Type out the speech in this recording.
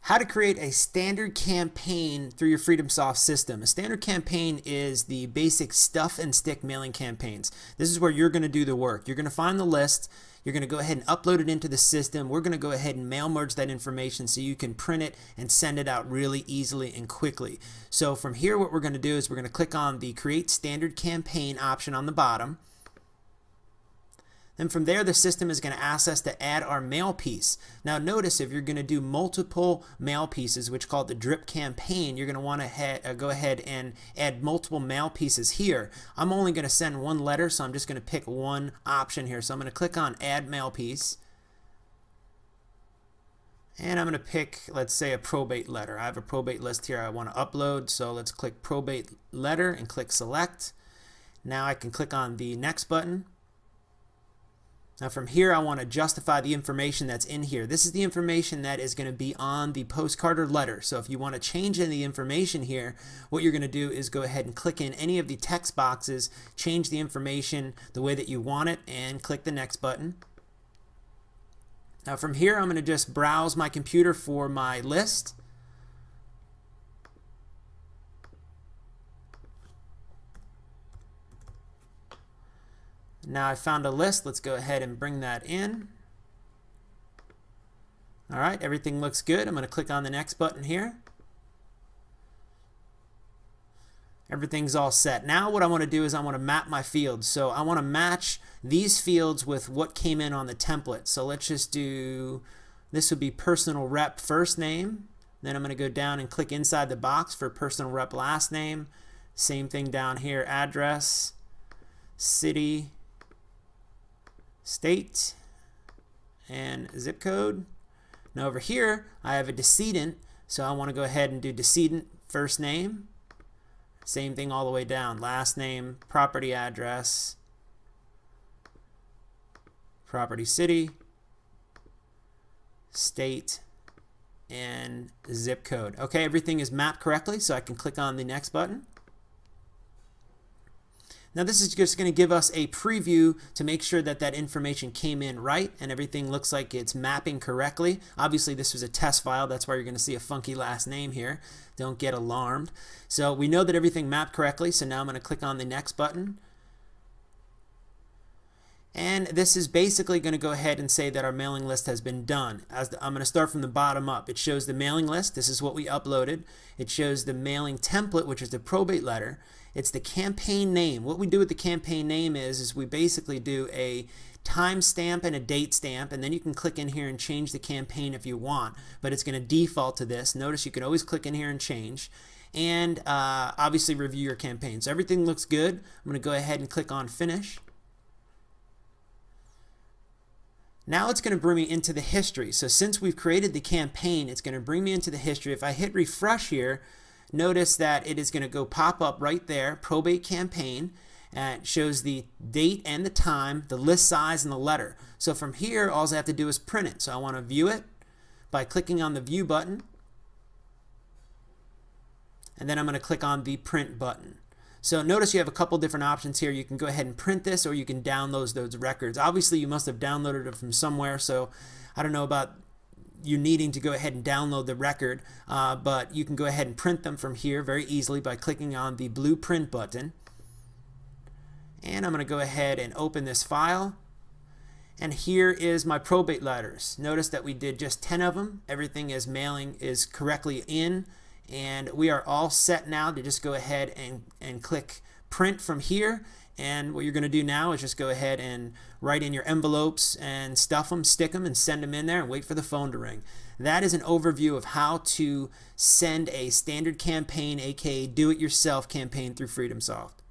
How to create a standard campaign through your FreedomSoft system. A standard campaign is the basic stuff and stick mailing campaigns. This is where you're going to do the work. You're going to find the list. You're going to go ahead and upload it into the system. We're going to go ahead and mail merge that information so you can print it and send it out really easily and quickly. So from here, what we're going to do is we're going to click on the Create Standard Campaign option on the bottom. Then from there, the system is going to ask us to add our mail piece. Now notice, if you're going to do multiple mail pieces, which is called the drip campaign, you're going to want to go ahead and add multiple mail pieces here. I'm only going to send one letter, so I'm just going to pick one option here. So I'm going to click on Add Mail Piece. And I'm going to pick, let's say, a probate letter. I have a probate list here I want to upload, so let's click Probate Letter and click Select. Now I can click on the Next button. Now from here, I want to justify the information that's in here. This is the information that is going to be on the postcard or letter. So if you want to change any of the information here, what you're going to do is go ahead and click in any of the text boxes, change the information the way that you want it, and click the Next button. Now from here, I'm going to just browse my computer for my list. Now I found a list. Let's go ahead and bring that in. Alright, everything looks good. I'm going to click on the Next button here. Everything's all set. Now what I want to do is I want to map my fields. So I want to match these fields with what came in on the template. So let's just do, this would be personal rep first name. Then I'm going to go down and click inside the box for personal rep last name. Same thing down here, address, city, state, and zip code. Now over here I have a decedent, so I want to go ahead and do decedent first name. Same thing all the way down, last name, property address, property city, state, and zip code. Okay, everything is mapped correctly, so I can click on the Next button. Now this is just going to give us a preview to make sure that that information came in right and everything looks like it's mapping correctly. Obviously this was a test file, that's why you're going to see a funky last name here. Don't get alarmed. So we know that everything mapped correctly, so now I'm going to click on the Next button. And this is basically going to go ahead and say that our mailing list has been done. I'm going to start from the bottom up. It shows the mailing list. This is what we uploaded. It shows the mailing template, which is the probate letter. It's the campaign name. What we do with the campaign name is we basically do a timestamp and a date stamp, and then you can click in here and change the campaign if you want, but it's going to default to this. Notice you can always click in here and change, and obviously review your campaign. So everything looks good. I'm going to go ahead and click on Finish. Now it's going to bring me into the history. So since we've created the campaign, it's going to bring me into the history. If I hit refresh here, notice that it is going to go pop up right there, probate campaign, and it shows the date and the time, the list size, and the letter. So from here, all I have to do is print it. So I want to view it by clicking on the View button, and then I'm going to click on the Print button. So notice you have a couple different options here. You can go ahead and print this, or you can download those records. Obviously you must have downloaded it from somewhere, so I don't know about you needing to go ahead and download the record, but you can go ahead and print them from here very easily by clicking on the blue Print button. And I'm going to go ahead and open this file, and here is my probate letters. Notice that we did just 10 of them. Everything is mailing is correctly in, and we are all set now to just go ahead and click print from here. And what you're going to do now is just go ahead and write in your envelopes and stuff them, stick them, and send them in there and wait for the phone to ring. That is an overview of how to send a standard campaign, aka do-it-yourself campaign through FreedomSoft.